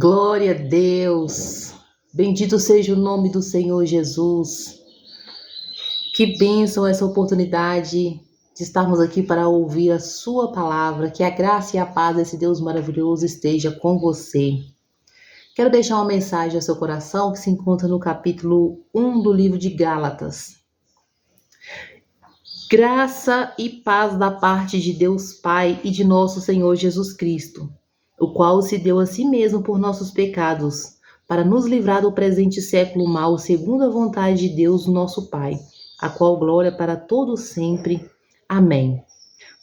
Glória a Deus. Bendito seja o nome do Senhor Jesus. Que bênção essa oportunidade de estarmos aqui para ouvir a sua palavra. Que a graça e a paz desse Deus maravilhoso esteja com você. Quero deixar uma mensagem ao seu coração que se encontra no capítulo 1 do livro de Gálatas. Graça e paz da parte de Deus Pai e de nosso Senhor Jesus Cristo, o qual se deu a si mesmo por nossos pecados, para nos livrar do presente século mau, segundo a vontade de Deus, nosso Pai, a qual glória para todos sempre. Amém.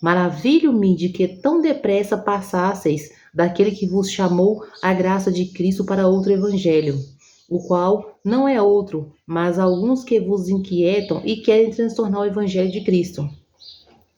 Maravilho-me de que tão depressa passasseis daquele que vos chamou a graça de Cristo para outro evangelho, o qual não é outro, mas alguns que vos inquietam e querem transtornar o evangelho de Cristo.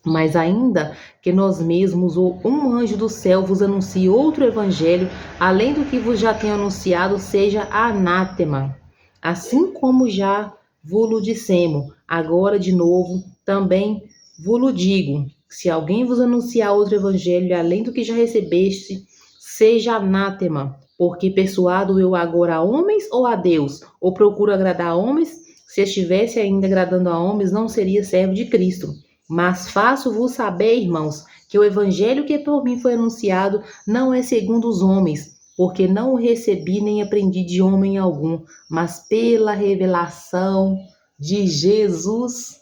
Mas ainda que nós mesmos ou um anjo do céu vos anuncie outro evangelho, além do que vos já tenho anunciado, seja anátema. Assim como já vos dissemos, agora de novo, também vos digo, se alguém vos anunciar outro evangelho, além do que já recebeste, seja anátema. Porque persuado eu agora a homens ou a Deus? Ou procuro agradar a homens? Se estivesse ainda agradando a homens, não seria servo de Cristo. Mas faço-vos saber, irmãos, que o evangelho que por mim foi anunciado não é segundo os homens, porque não o recebi nem aprendi de homem algum, mas pela revelação de Jesus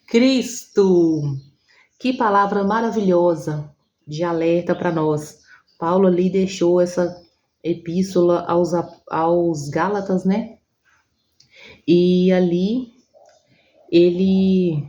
Cristo. Que palavra maravilhosa de alerta para nós. Paulo ali deixou essa epístola aos Gálatas, né? E ali ele,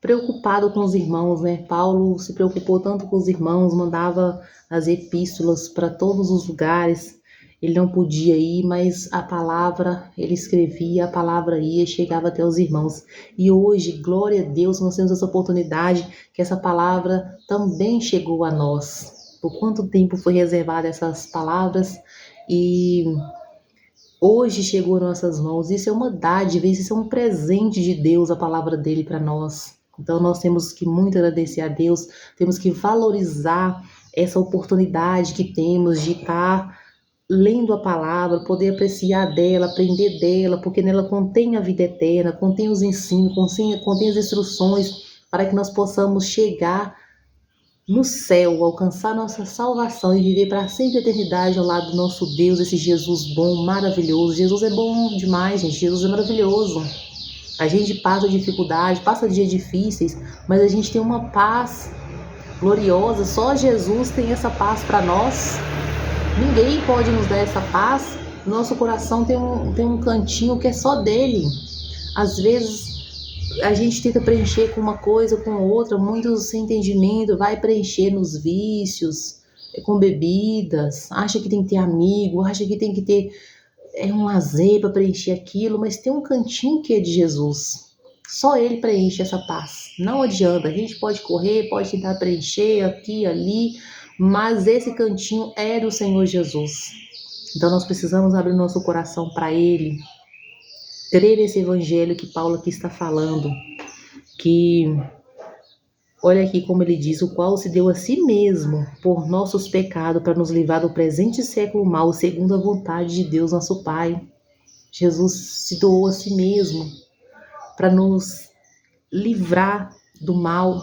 preocupado com os irmãos, né? Paulo se preocupou tanto com os irmãos, mandava as epístolas para todos os lugares. Ele não podia ir, mas a palavra, ele escrevia, a palavra ia, chegava até os irmãos. E hoje, glória a Deus, nós temos essa oportunidade que essa palavra também chegou a nós. Por quanto tempo foi reservada essas palavras e hoje chegou às nossas mãos. Isso é uma dádiva, isso é um presente de Deus, a palavra dele para nós. Então nós temos que muito agradecer a Deus, temos que valorizar essa oportunidade que temos de estar lendo a palavra, poder apreciar dela, aprender dela, porque nela contém a vida eterna, contém os ensinos, contém as instruções para que nós possamos chegar no céu, alcançar nossa salvação e viver para sempre a eternidade ao lado do nosso Deus, esse Jesus bom, maravilhoso. Jesus é bom demais, gente. Jesus é maravilhoso. A gente passa dificuldade, passa dias difíceis, mas a gente tem uma paz gloriosa. Só Jesus tem essa paz para nós. Ninguém pode nos dar essa paz. Nosso coração tem um cantinho que é só dele. Às vezes a gente tenta preencher com uma coisa, com outra, muitos sem entendimento, vai preencher nos vícios, com bebidas, acha que tem que ter amigo, acha que tem que ter um lazer para preencher aquilo, mas tem um cantinho que é de Jesus. Só ele preenche essa paz. Não adianta, a gente pode correr, pode tentar preencher aqui, ali, mas esse cantinho é do Senhor Jesus. Então nós precisamos abrir nosso coração para ele, crer nesse evangelho que Paulo aqui está falando, que, olha aqui como ele diz, o qual se deu a si mesmo por nossos pecados para nos livrar do presente século mau, segundo a vontade de Deus nosso Pai. Jesus se doou a si mesmo para nos livrar do mal,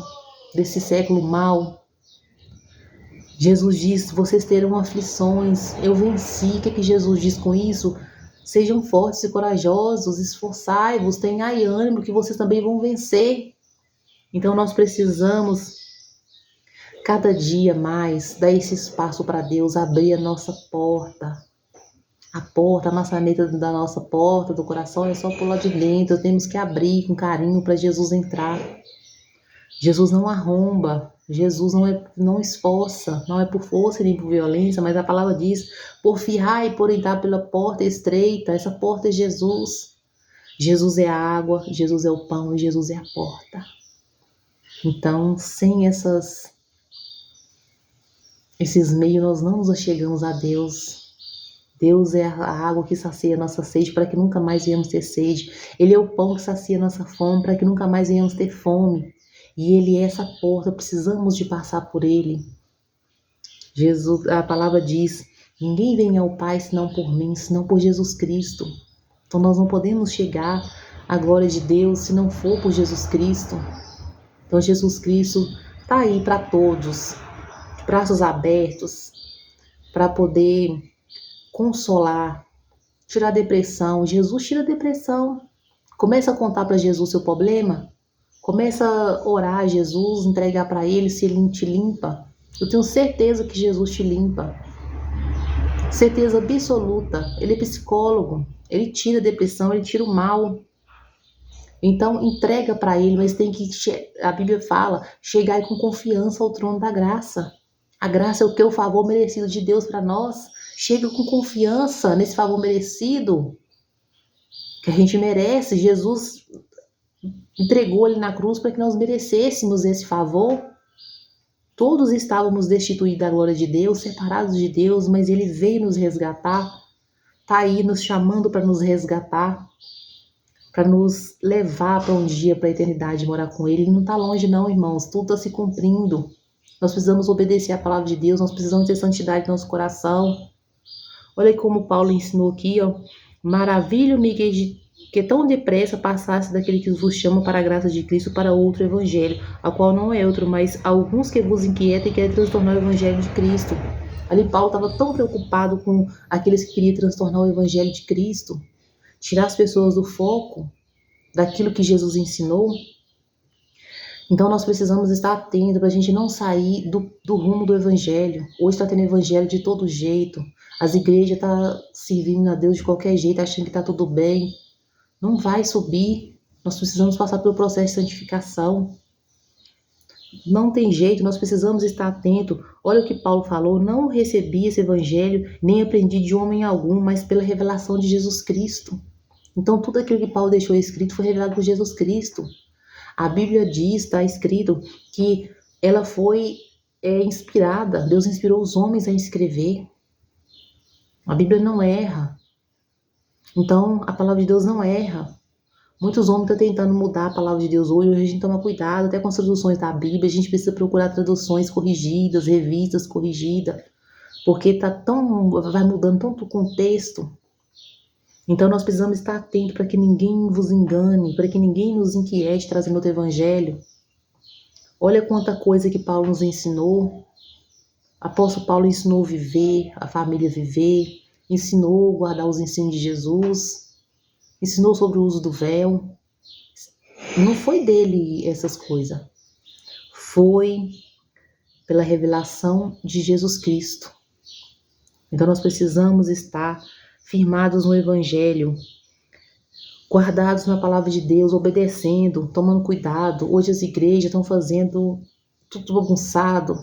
desse século mau. Jesus diz, vocês terão aflições, eu venci. O que Jesus diz com isso? Sejam fortes e corajosos, esforçai-vos, tenhai ânimo, que vocês também vão vencer. Então nós precisamos, cada dia mais, dar esse espaço para Deus, abrir a nossa porta. A maçaneta da nossa porta, do coração, é só por lá de dentro. Temos que abrir com carinho para Jesus entrar. Jesus não arromba, Jesus não esforça, não é por força nem por violência, mas a palavra diz, porfiai por entrar pela porta estreita. Essa porta é Jesus. Jesus é a água, Jesus é o pão e Jesus é a porta. Então, sem esses meios, nós não nos achegamos a Deus. Deus é a água que sacia a nossa sede para que nunca mais venhamos ter sede. Ele é o pão que sacia a nossa fome para que nunca mais venhamos ter fome. E ele é essa porta, precisamos de passar por ele. Jesus, a palavra diz Ninguém vem ao Pai senão por mim, senão por Jesus Cristo. Então nós não podemos chegar à glória de Deus se não for por Jesus Cristo. Então Jesus Cristo está aí para todos, de braços abertos, para poder consolar, tirar a depressão. Jesus tira a depressão. Começa a contar para Jesus seu problema. Começa a orar a Jesus, entregar para Ele se Ele te limpa. Eu tenho certeza que Jesus te limpa. Certeza absoluta. Ele é psicólogo. Ele tira a depressão, Ele tira o mal. Então entrega para Ele, mas tem que, a Bíblia fala, chegar com confiança ao trono da graça. A graça é o que? O favor merecido de Deus para nós. Chega com confiança nesse favor merecido que a gente merece. Jesus entregou Ele na cruz para que nós merecêssemos esse favor. Todos estávamos destituídos da glória de Deus, separados de Deus, mas Ele veio nos resgatar. Está aí nos chamando para nos resgatar, para nos levar para um dia, para a eternidade, morar com Ele. Ele não está longe não, irmãos, tudo está se cumprindo. Nós precisamos obedecer a palavra de Deus, nós precisamos ter santidade no nosso coração. Olha como Paulo ensinou aqui, ó. Maravilho-me que tão depressa passasse daquele que vos chama para a graça de Cristo para outro evangelho, a qual não é outro, mas alguns que vos inquietam e querem transtornar o evangelho de Cristo. Ali Paulo estava tão preocupado com aqueles que queriam transtornar o evangelho de Cristo, tirar as pessoas do foco daquilo que Jesus ensinou. Então nós precisamos estar atentos para a gente não sair do rumo do evangelho. Hoje está tendo evangelho de todo jeito. As igrejas estão servindo a Deus de qualquer jeito, achando que está tudo bem. Não vai subir. Nós precisamos passar pelo processo de santificação. Não tem jeito, nós precisamos estar atentos. Olha o que Paulo falou: não recebi esse evangelho, nem aprendi de homem algum, mas pela revelação de Jesus Cristo. Então tudo aquilo que Paulo deixou escrito foi revelado por Jesus Cristo. A Bíblia diz, está escrito, que ela foi inspirada. Deus inspirou os homens a escrever. A Bíblia não erra. Então, a palavra de Deus não erra. Muitos homens estão tentando mudar a palavra de Deus hoje. Hoje a gente toma cuidado, até com as traduções da Bíblia. A gente precisa procurar traduções corrigidas, revistas corrigidas, porque vai mudando tanto o contexto. Então nós precisamos estar atentos para que ninguém vos engane, para que ninguém nos inquiete trazendo outro evangelho. Olha quanta coisa que Paulo nos ensinou. Apóstolo Paulo ensinou a viver, a família viver, ensinou a guardar os ensinos de Jesus, ensinou sobre o uso do véu. Não foi dele essas coisas. Foi pela revelação de Jesus Cristo. Então nós precisamos estar firmados no evangelho, guardados na palavra de Deus, obedecendo, tomando cuidado. Hoje as igrejas estão fazendo tudo bagunçado.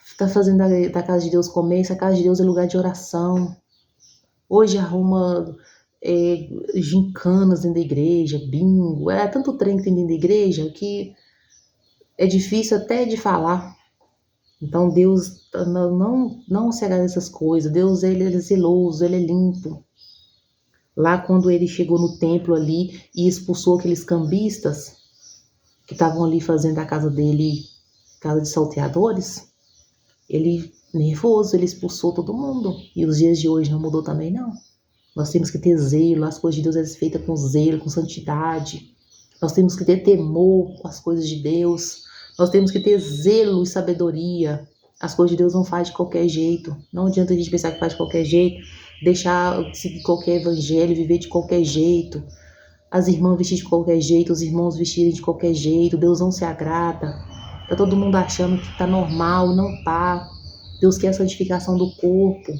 Está fazendo da casa de Deus comércio. A casa de Deus é lugar de oração. Hoje arruma gincanas dentro da igreja, bingo. É tanto trem que tem dentro da igreja que é difícil até de falar. Então Deus não se agrada dessas coisas. Deus, ele é zeloso, ele é limpo. Lá quando ele chegou no templo ali e expulsou aqueles cambistas que estavam ali fazendo a casa dele, casa de salteadores, ele nervoso, ele expulsou todo mundo. E os dias de hoje não mudou também não. Nós temos que ter zelo, as coisas de Deus são feitas com zelo, com santidade. Nós temos que ter temor com as coisas de Deus. Nós temos que ter zelo e sabedoria. As coisas de Deus não faz de qualquer jeito. Não adianta a gente pensar que faz de qualquer jeito, deixar seguir qualquer evangelho, viver de qualquer jeito. As irmãs vestirem de qualquer jeito, os irmãos vestirem de qualquer jeito. Deus não se agrada. Tá todo mundo achando que tá normal, não tá. Deus quer a santificação do corpo,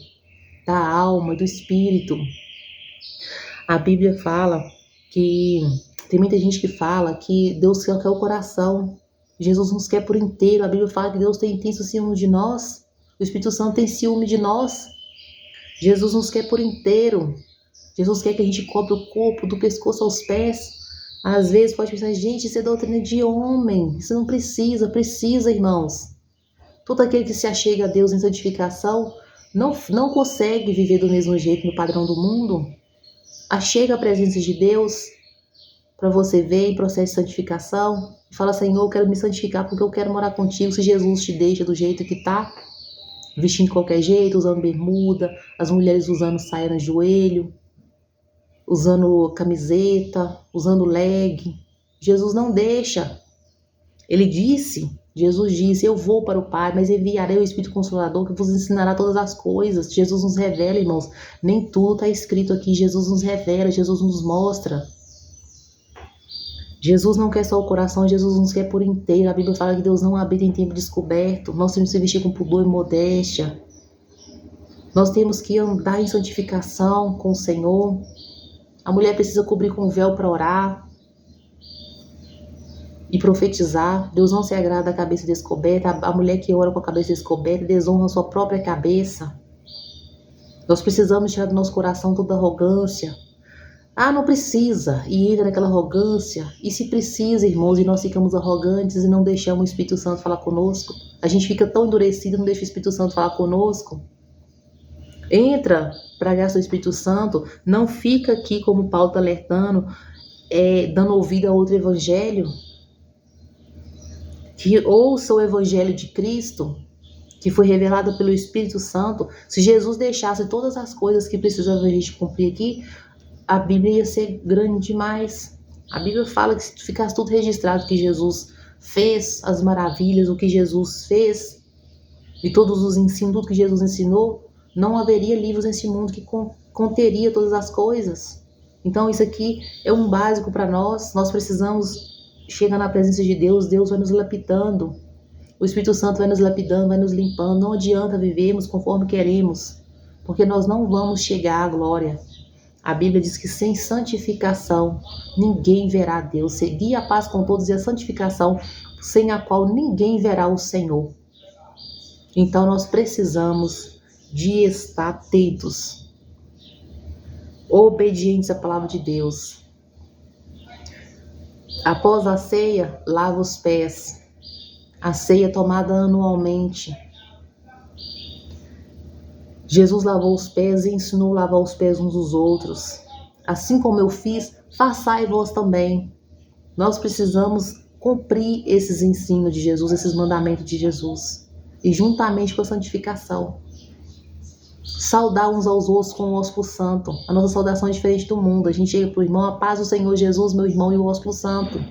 da alma, do espírito. A Bíblia fala que tem muita gente que fala que Deus quer o coração. Jesus nos quer por inteiro. A Bíblia fala que Deus tem intenso ciúme de nós. O Espírito Santo tem ciúme de nós. Jesus nos quer por inteiro. Jesus quer que a gente cobre o corpo do pescoço aos pés. Às vezes pode pensar, gente, isso é doutrina de homem. Isso não precisa, irmãos. Todo aquele que se achega a Deus em santificação não consegue viver do mesmo jeito no padrão do mundo. Achega a presença de Deus para você ver em processo de santificação. Fala, Senhor, eu quero me santificar porque eu quero morar contigo. Se Jesus te deixa do jeito que tá, vestindo de qualquer jeito, usando bermuda, as mulheres usando saia no joelho, usando camiseta, usando leg. Jesus não deixa. Jesus disse, eu vou para o Pai, mas enviarei o Espírito Consolador que vos ensinará todas as coisas. Jesus nos revela, irmãos. Nem tudo está escrito aqui. Jesus nos revela, Jesus nos mostra. Jesus não quer só o coração, Jesus nos quer por inteiro. A Bíblia fala que Deus não habita em tempo descoberto. Nós temos que se vestir com pudor e modéstia. Nós temos que andar em santificação com o Senhor. A mulher precisa cobrir com véu para orar e profetizar. Deus não se agrada da cabeça descoberta. A mulher que ora com a cabeça descoberta desonra a sua própria cabeça. Nós precisamos tirar do nosso coração toda arrogância. Não precisa. E entra naquela arrogância. E se precisa, irmãos, e nós ficamos arrogantes e não deixamos o Espírito Santo falar conosco. A gente fica tão endurecido e não deixa o Espírito Santo falar conosco. Entra para a graça do Espírito Santo. Não fica aqui como Paulo está alertando, dando ouvido a outro evangelho. Que ouça o evangelho de Cristo, que foi revelado pelo Espírito Santo. Se Jesus deixasse todas as coisas que precisava a gente cumprir aqui, a Bíblia ia ser grande demais. A Bíblia fala que se ficasse tudo registrado que Jesus fez, as maravilhas, o que Jesus fez, e todos os ensinos, tudo que Jesus ensinou, não haveria livros nesse mundo que conteria todas as coisas. Então isso aqui é um básico para nós. Nós precisamos chegar na presença de Deus. Deus vai nos lapidando. O Espírito Santo vai nos lapidando, vai nos limpando. Não adianta vivermos conforme queremos, porque nós não vamos chegar à glória. A Bíblia diz que sem santificação ninguém verá Deus. Segui a paz com todos e a santificação, sem a qual ninguém verá o Senhor. Então nós precisamos de estar atentos, obedientes à palavra de Deus. Após a ceia, lava os pés. A ceia é tomada anualmente. Jesus lavou os pés e ensinou a lavar os pés uns dos outros. Assim como eu fiz, façai vós também. Nós precisamos cumprir esses ensinos de Jesus, esses mandamentos de Jesus. E juntamente com a santificação. Saudar uns aos outros com o ósculo santo. A nossa saudação é diferente do mundo. A gente chega para o irmão, a paz do Senhor Jesus, meu irmão, e o ósculo santo.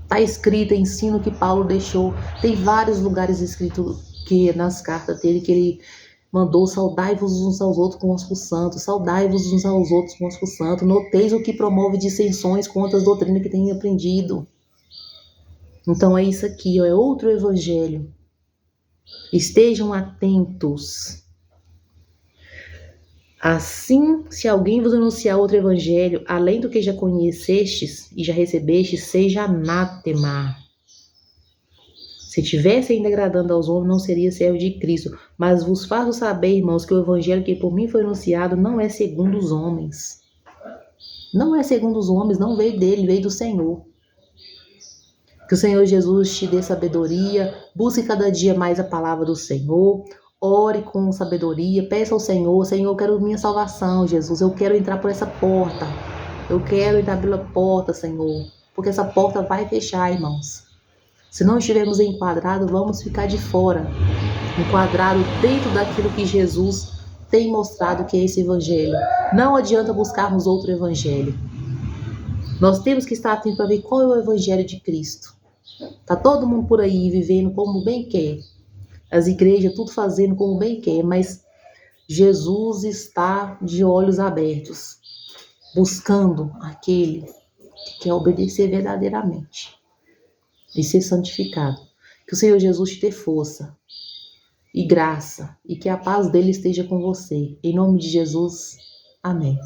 Está escrito, ensino que Paulo deixou. Tem vários lugares escritos que nas cartas dele que ele mandou: saudai-vos uns aos outros com o ósculo santo. Saudai-vos uns aos outros com o ósculo santo. Noteis o que promove dissensões contra as doutrinas que têm aprendido. Então é isso aqui, é outro evangelho. Estejam atentos. Assim, se alguém vos anunciar outro evangelho, além do que já conhecestes e já recebestes, seja anátema. Se tivesse ainda agradando aos homens, não seria servo de Cristo. Mas vos faço saber, irmãos, que o evangelho que por mim foi anunciado não é segundo os homens. Não é segundo os homens, não veio dele, veio do Senhor. Que o Senhor Jesus te dê sabedoria, busque cada dia mais a palavra do Senhor. Ore com sabedoria, peça ao Senhor: Senhor, eu quero minha salvação, Jesus, eu quero entrar por essa porta, eu quero entrar pela porta, Senhor, porque essa porta vai fechar, irmãos. Se não estivermos enquadrados, vamos ficar de fora, enquadrado dentro daquilo que Jesus tem mostrado que é esse evangelho. Não adianta buscarmos outro evangelho. Nós temos que estar atentos para ver qual é o evangelho de Cristo. Tá todo mundo por aí vivendo como bem quer. As igrejas tudo fazendo como bem quer, mas Jesus está de olhos abertos, buscando aquele que quer obedecer verdadeiramente e ser santificado. Que o Senhor Jesus te dê força e graça, e que a paz dele esteja com você. Em nome de Jesus, amém.